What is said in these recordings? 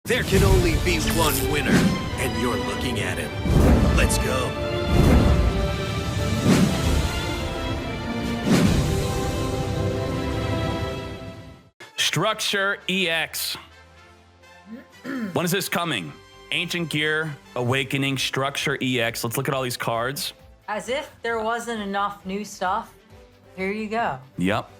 There can only be one winner, and you're looking at him. Let's go. Structure EX. When is this coming? Ancient Gear, Awakening, Structure EX. Let's look at all these cards. As if there wasn't enough new stuff. Here you go. Yep.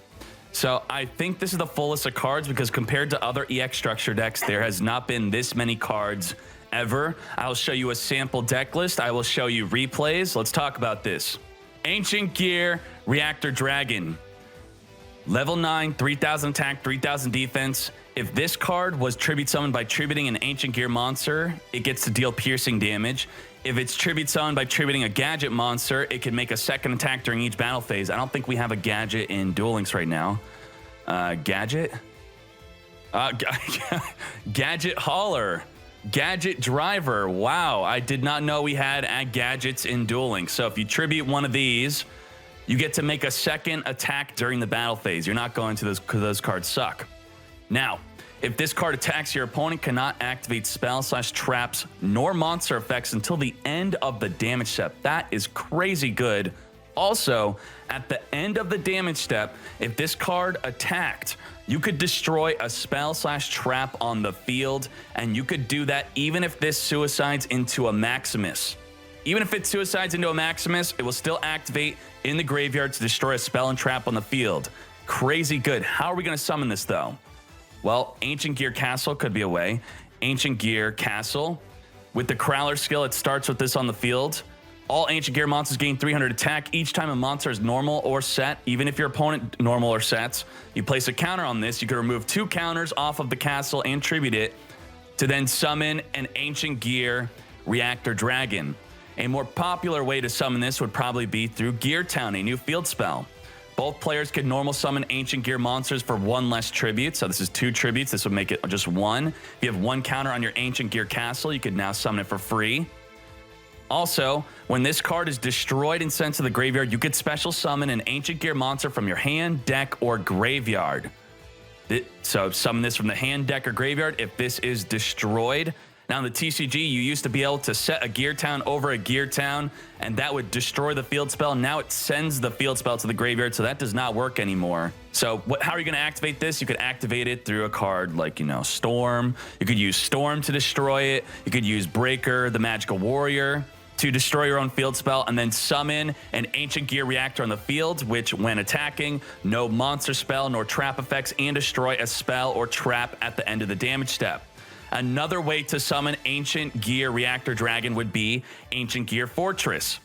So I think this is the fullest of cards because compared to other EX structure decks, there has not been this many cards ever. I'll show you a sample deck list. I will show you replays. Let's talk about this. Ancient Gear, Reactor Dragon. Level 9, 3,000 attack, 3,000 defense. If this card was tribute summoned by tributing an Ancient Gear monster, it gets to deal piercing damage. If it's tribute summoned by tributing a gadget monster, it can make a second attack during each battle phase. I don't think we have a gadget in Duel Links right now. Gadget? Gadget Hauler. Gadget Driver. Wow, I did not know we had gadgets in Duel Links. So if you tribute one of these, you get to make a second attack during the battle phase. You're not going to those because those cards suck. Now, if this card attacks, your opponent cannot activate spell/traps nor monster effects until the end of the damage step. That is crazy good. Also, at the end of the damage step, if this card attacked, you could destroy a spell/trap on the field, and you could do that even if this suicides into a Maximus. Even if it suicides into a Maximus, it will still activate in the graveyard to destroy a spell and trap on the field. Crazy good. How are we going to summon this, though? Well, Ancient Gear Castle could be a way. Ancient Gear Castle. With the Crowler skill, it starts with this on the field. All Ancient Gear monsters gain 300 attack each time a monster is normal or set. Even if your opponent normal or sets, you place a counter on this. You can remove 2 counters off of the castle and tribute it to then summon an Ancient Gear Reactor Dragon. A more popular way to summon this would probably be through Gear Town, a new field spell. Both players could normal summon Ancient Gear monsters for 1 less tribute. So this is 2 tributes. This would make it just 1. If you have 1 counter on your Ancient Gear Castle, you could now summon it for free. Also, when this card is destroyed and sent to the graveyard, you could special summon an Ancient Gear monster from your hand, deck, or graveyard. So summon this from the hand, deck, or graveyard if this is destroyed. Now in the TCG, you used to be able to set a Gear Town over a Gear Town, and that would destroy the field spell. Now it sends the field spell to the graveyard, so that does not work anymore. So how are you going to activate this? You could activate it through a card like, Storm. You could use Storm to destroy it. You could use Breaker, the Magical Warrior, to destroy your own field spell, and then summon an Ancient Gear Reactor on the field, which when attacking, no monster spell nor trap effects, and destroy a spell or trap at the end of the damage step. Another way to summon Ancient Gear Reactor Dragon would be Ancient Gear Fortress.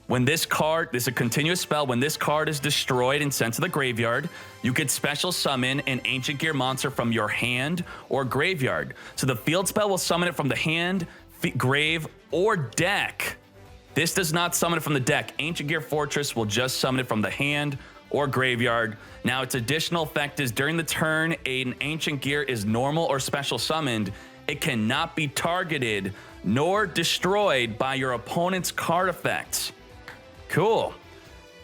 When this card, this is a continuous spell, when this card is destroyed and sent to the graveyard, you could special summon an Ancient Gear monster from your hand or graveyard. So the field spell will summon it from the hand, grave, or deck. This does not summon it from the deck. Ancient Gear Fortress will just summon it from the hand or graveyard. Now, its additional effect is during the turn an Ancient Gear is normal or special summoned, it cannot be targeted nor destroyed by your opponent's card effects. Cool.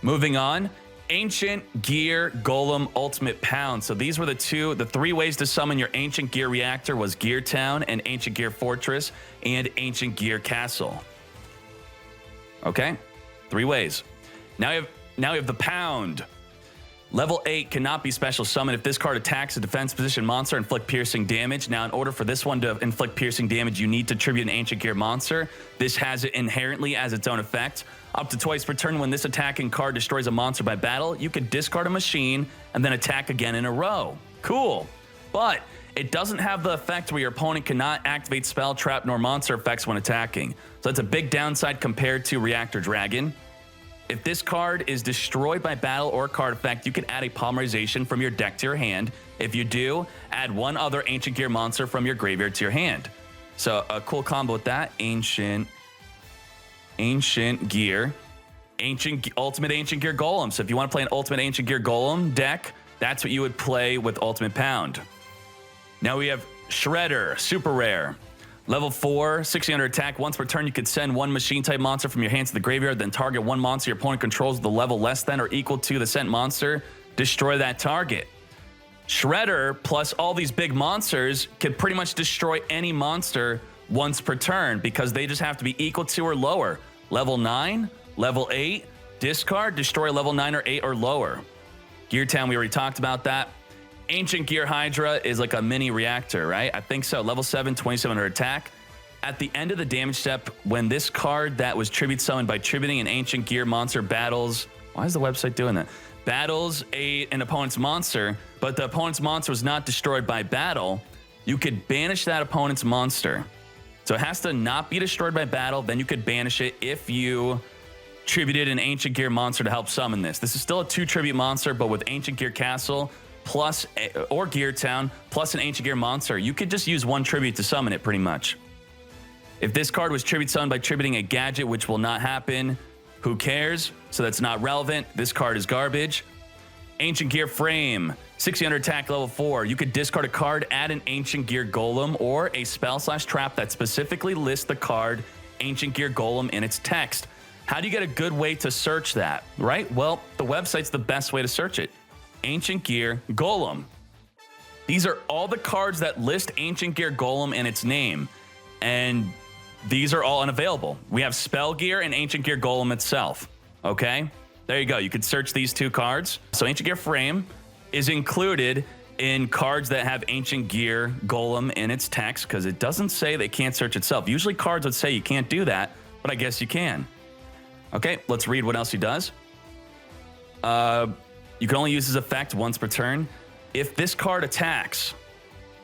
Moving on. Ancient Gear Golem Ultimate Pound. So these were the 3 ways to summon your Ancient Gear Reactor was Gear Town and Ancient Gear Fortress and Ancient Gear Castle. Okay, 3 ways. Now you have the Pound. Level 8 cannot be special summoned if this card attacks a defense position monster and inflict piercing damage. Now, in order for this one to inflict piercing damage, you need to tribute an Ancient Gear monster. This has it inherently as its own effect. Up to twice per turn, when this attacking card destroys a monster by battle, you could discard a machine and then attack again in a row. Cool. But it doesn't have the effect where your opponent cannot activate spell, trap, nor monster effects when attacking. So that's a big downside compared to Reactor Dragon. If this card is destroyed by battle or card effect, you can add a polymerization from your deck to your hand. If you do, add 1 other Ancient Gear monster from your graveyard to your hand. So a cool combo with that. Ancient Gear. Ultimate Ancient Gear Golem. So if you want to play an Ultimate Ancient Gear Golem deck, that's what you would play with Ultimate Pound. Now we have Shredder, super rare. Level 4, 1600 attack. Once per turn, you could send 1 machine-type monster from your hands to the graveyard, then target 1 monster your opponent controls with the level less than or equal to the sent monster. Destroy that target. Shredder plus all these big monsters can pretty much destroy any monster once per turn because they just have to be equal to or lower. Level 9, level 8, discard, destroy level 9 or 8 or lower. Gear Town, we already talked about that. Ancient Gear Hydra is like a mini reactor, right? I think so. Level 7, 2700 attack. At the end of the damage step, when this card that was tribute summoned by tributing an Ancient Gear monster battles... Why is the website doing that? Battles an opponent's monster, but the opponent's monster was not destroyed by battle, you could banish that opponent's monster. So it has to not be destroyed by battle, then you could banish it if you tributed an Ancient Gear monster to help summon this. This is still a 2 tribute monster, but with Ancient Gear Castle plus or Gear Town plus an Ancient Gear monster, you could just use 1 tribute to summon it pretty much. If this card was tribute summoned by tributing a gadget, which will not happen, who cares? So that's not relevant. This card is garbage. Ancient Gear Frame, 600 attack, level 4. You could discard a card, add an Ancient Gear Golem or a spell/trap that specifically lists the card Ancient Gear Golem in its text. How do you get a good way to search that, right? Well, the website's the best way to search it. Ancient Gear Golem. These are all the cards that list Ancient Gear Golem in its name, and these are all unavailable. We have Spell Gear and Ancient Gear Golem itself, okay? There you go. You could search these 2 cards. So Ancient Gear Frame is included in cards that have Ancient Gear Golem in its text because it doesn't say they can't search itself. Usually cards would say you can't do that, but I guess you can. Okay, let's read what else he does. You can only use his effect once per turn. If this card attacks,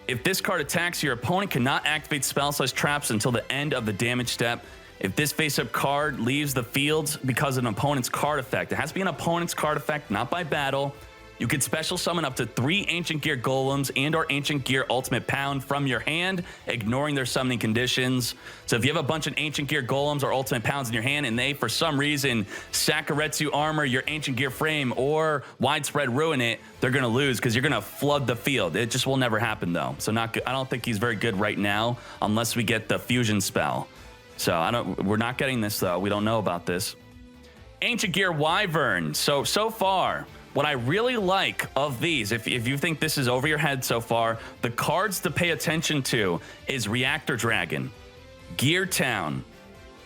your opponent cannot activate spell/traps until the end of the damage step. If this face-up card leaves the field because of an opponent's card effect, it has to be an opponent's card effect, not by battle. You could special summon up to 3 Ancient Gear Golems and or Ancient Gear Ultimate Pound from your hand, ignoring their summoning conditions. So if you have a bunch of Ancient Gear Golems or Ultimate Pounds in your hand and they, for some reason, Sakuretsu armor your Ancient Gear Frame or Widespread Ruin it, they're going to lose because you're going to flood the field. It just will never happen, though. So not good. I don't think he's very good right now unless we get the fusion spell. So we're not getting this, though. We don't know about this. Ancient Gear Wyvern. So far, what I really like of these, if you think this is over your head so far, the cards to pay attention to is Reactor Dragon, Gear Town,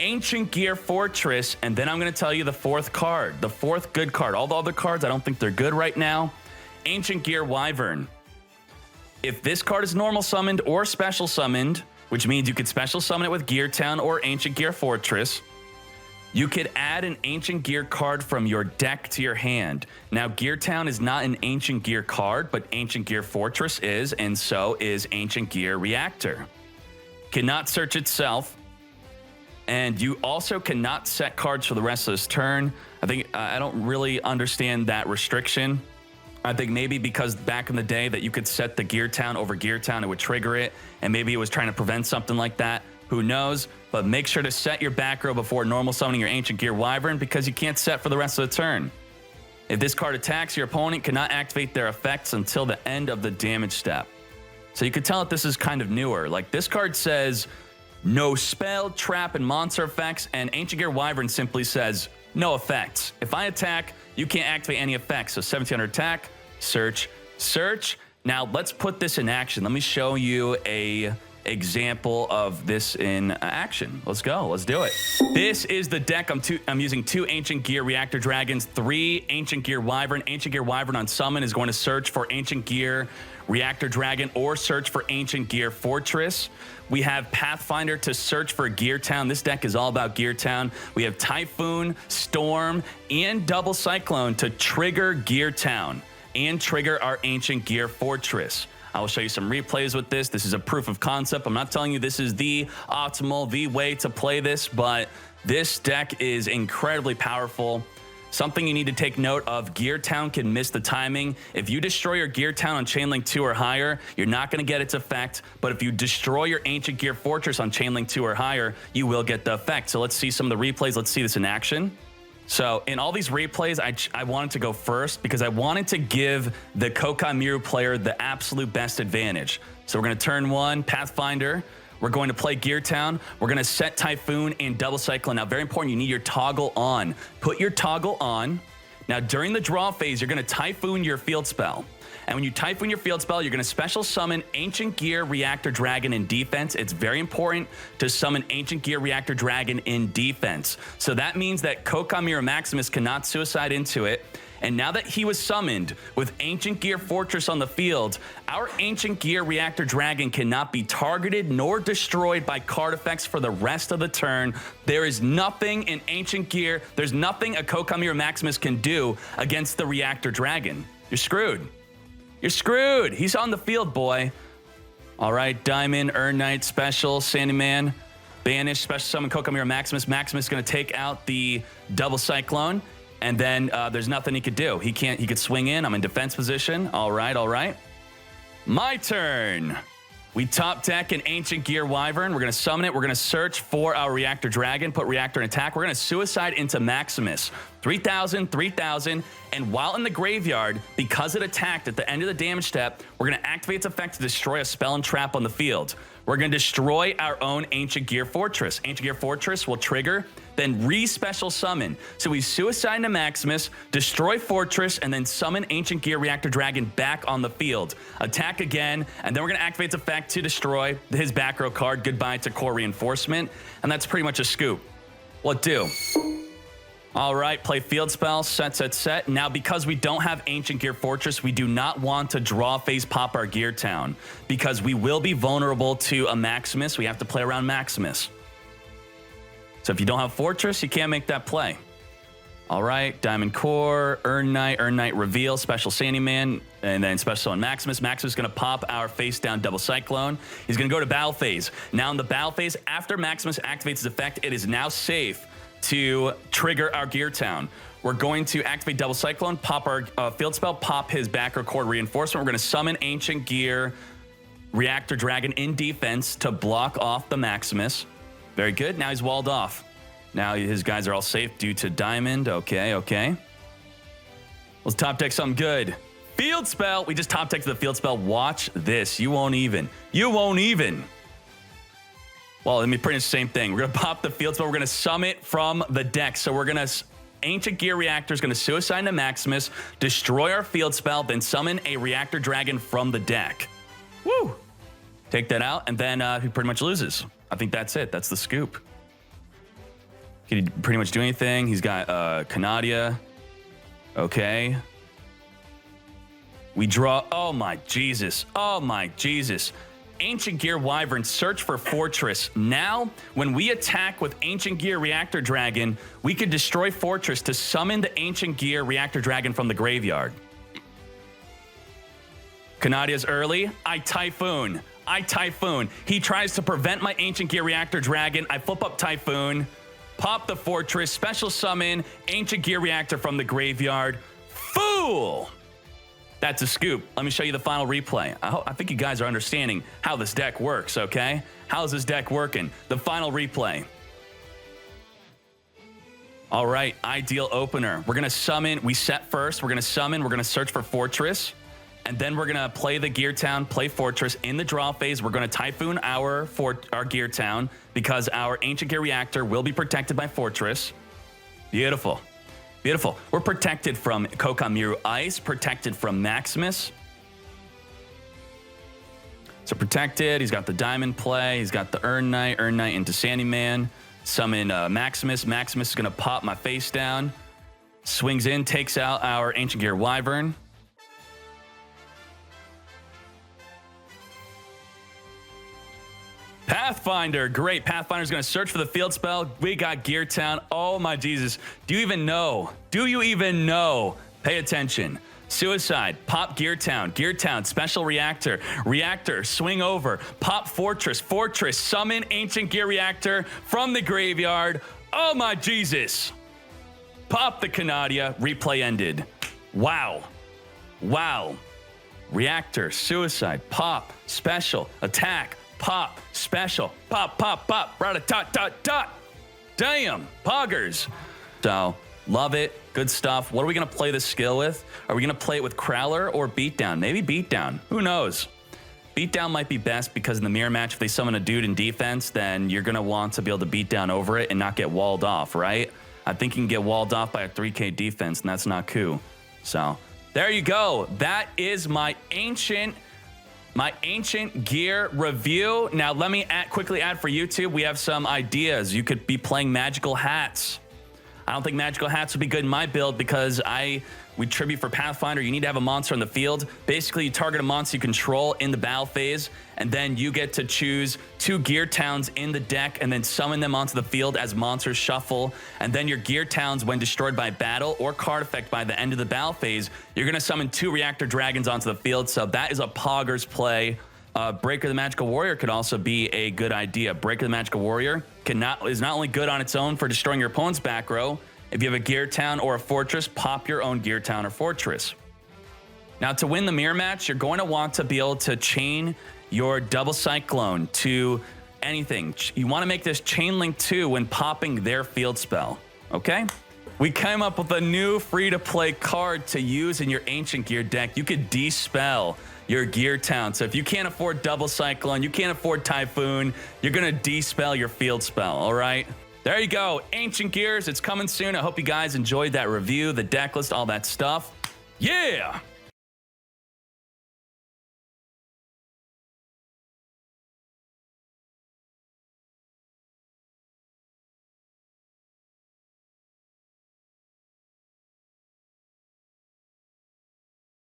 Ancient Gear Fortress, and then I'm going to tell you the 4th card, the 4th good card. All the other cards, I don't think they're good right now. Ancient Gear Wyvern. If this card is normal summoned or special summoned, which means you could special summon it with Gear Town or Ancient Gear Fortress, you could add an Ancient Gear card from your deck to your hand. Now, Gear Town is not an Ancient Gear card, but Ancient Gear Fortress is, and so is Ancient Gear Reactor. Cannot search itself, and you also cannot set cards for the rest of this turn. I don't really understand that restriction. I think maybe because back in the day that you could set the Gear Town over Gear Town, it would trigger it, and maybe it was trying to prevent something like that. Who knows? But make sure to set your back row before normal summoning your Ancient Gear Wyvern because you can't set for the rest of the turn. If this card attacks, your opponent cannot activate their effects until the end of the damage step. So you could tell that this is kind of newer. Like this card says no spell, trap, and monster effects, and Ancient Gear Wyvern simply says no effects. If I attack, you can't activate any effects. So 1700 attack, search, search. Now let's put this in action. Let me show you a example of this in action. Let's go. Let's do it. This is the deck. I'm using 2 Ancient Gear Reactor Dragons, 3 Ancient Gear Wyvern. Ancient Gear Wyvern on summon is going to search for Ancient Gear Reactor Dragon or search for Ancient Gear Fortress. We have Pathfinder to search for Gear Town. This deck is all about Gear Town. We have Typhoon, Storm, and Double Cyclone to trigger Gear Town and trigger our Ancient Gear Fortress. I will show you some replays with this. This is a proof of concept. I'm not telling you this is the optimal, the way to play this, but this deck is incredibly powerful. Something you need to take note of, Gear Town can miss the timing. If you destroy your Gear Town on Chainlink 2 or higher, you're not going to get its effect. But if you destroy your Ancient Gear Fortress on Chainlink 2 or higher, you will get the effect. So let's see some of the replays. Let's see this in action. So in all these replays, I wanted to go first because I wanted to give the Kokai Miru player the absolute best advantage. So we're going to turn 1, Pathfinder. We're going to play Gear Town. We're going to set Typhoon and Double Cyclone. Now, very important, you need your toggle on. Put your toggle on Now, during the draw phase, you're going to Typhoon your field spell. And when you Typhoon your field spell, you're going to special summon Ancient Gear Reactor Dragon in defense. It's very important to summon Ancient Gear Reactor Dragon in defense. So that means that Kokamira Maximus cannot suicide into it. And now that he was summoned with Ancient Gear Fortress on the field, our Ancient Gear Reactor Dragon cannot be targeted nor destroyed by card effects for the rest of the turn. There is nothing in Ancient Gear, there's nothing a Kokamira Maximus can do against the Reactor Dragon. You're screwed. You're screwed. He's on the field, boy. All right, Diamond, Earn Knight, Special, Sandyman, Banish, Special Summon Kokamira Maximus. Maximus is going to take out the Double Cyclone. And then there's nothing he could do. He could swing in. I'm in defense position. All right, all right. My turn. We top deck an Ancient Gear Wyvern. We're going to summon it. We're going to search for our Reactor Dragon, put Reactor in attack. We're going to suicide into Maximus. 3,000, 3,000. And while in the graveyard, because it attacked at the end of the damage step, we're going to activate its effect to destroy a spell and trap on the field. We're going to destroy our own Ancient Gear Fortress. Ancient Gear Fortress will trigger, then re-special summon. So we suicide into Maximus, destroy Fortress, and then summon Ancient Gear Reactor Dragon back on the field. Attack again, and then we're going to activate its effect to destroy his back row card. Goodbye to Core Reinforcement. And that's pretty much a scoop. What do? All right, play field spell, set. Now, because we don't have Ancient Gear Fortress, we do not want to draw phase pop our Gear Town because we will be vulnerable to a Maximus. We have to play around Maximus. So if you don't have Fortress, you can't make that play. All right, Diamond Core, Earn Knight Reveal, Special Sandyman, and then Special Summon Maximus. Maximus is going to pop our face down Double Cyclone. He's going to go to battle phase. Now in the battle phase, after Maximus activates his effect, it is now safe to trigger our Gear Town. We're going to activate Double Cyclone, pop our field spell, pop his back or core reinforcement. We're going to summon Ancient Gear Reactor Dragon in defense to block off the Maximus. Very good. Now he's walled off. Now his guys are all safe due to Diamond. Okay. Let's top deck something good. Field spell. We just top decked the field spell. Watch this. You won't even. Well, let me print the same thing. We're going to pop the field spell. We're going to summon it from the deck. So we're going to... Ancient Gear Reactor is going to suicide into Maximus, destroy our field spell, then summon a Reactor Dragon from the deck. Woo! Take that out, and then he pretty much loses. I think that's it. That's the scoop. Can he pretty much do anything? He's got Canadia. Okay. We draw... Oh, my Jesus. Ancient Gear Wyvern, search for Fortress. Now, when we attack with Ancient Gear Reactor Dragon, we could destroy Fortress to summon the Ancient Gear Reactor Dragon from the graveyard. Canadia's early. I Typhoon. He tries to prevent my Ancient Gear Reactor Dragon. I flip up Typhoon, pop the Fortress, special summon Ancient Gear Reactor from the graveyard. Fool! That's a scoop. Let me show you the final replay. I think you guys are understanding how this deck works, okay? How's this deck working? The final replay. All right, ideal opener. We're going to summon. We set first. We're going to summon. We're going to search for Fortress. And then we're going to play the Gear Town, play Fortress. In the draw phase, we're going to Typhoon our Gear Town because our Ancient Gear Reactor will be protected by Fortress. Beautiful. We're protected from Kokamiru Ice, protected from Maximus. So protected. He's got the Diamond play. He's got the Earn Knight into Sandyman. Summon Maximus. Maximus is going to pop my face down. Swings in, takes out our Ancient Gear Wyvern. Pathfinder, great. Pathfinder's going to search for the field spell. We got Gear Town. Oh my Jesus. Do you even know? Pay attention. Suicide, pop Gear Town, special Reactor, swing over, pop Fortress, summon Ancient Gear Reactor from the graveyard. Oh my Jesus. Pop the Canadia, replay ended. Wow. Reactor, suicide, pop, special, attack, pop, special, pop, rat-a-tot-tot-tot. Damn, poggers. So, love it. Good stuff. What are we going to play this skill with? Are we going to play it with Crowler or Beatdown? Maybe Beatdown. Who knows? Beatdown might be best because in the mirror match, if they summon a dude in defense, then you're going to want to be able to beat down over it and not get walled off, right? I think you can get walled off by a 3K defense, and that's not cool. So there you go. That is my ancient gear review. Now let me quickly add for YouTube. We have some ideas. You could be playing magical hats. I don't think magical hats would be good in my build because we tribute for Pathfinder. You need to have a monster on the field. Basically, you target a monster you control in the battle phase, and then you get to choose 2 gear towns in the deck and then summon them onto the field as monsters shuffle. And then your gear towns, when destroyed by battle or card effect by the end of the battle phase, you're going to summon 2 Reactor Dragons onto the field. So that is a Pogger's play. Breaker the Magical Warrior could also be a good idea. Breaker the Magical Warrior is not only good on its own for destroying your opponent's back row. If you have a gear town or a fortress, pop your own gear town or fortress. Now, to win the mirror match, you're going to want to be able to chain your double cyclone to anything. You want to make this chain link 2 when popping their field spell. Okay? We came up with a new free-to-play card to use in your ancient gear deck. You could de-spell your gear town. So if you can't afford double cyclone, you can't afford typhoon, you're going to de-spell your field spell. All right? There you go. Ancient Gears. It's coming soon. I hope you guys enjoyed that review, the deck list, all that stuff. Yeah!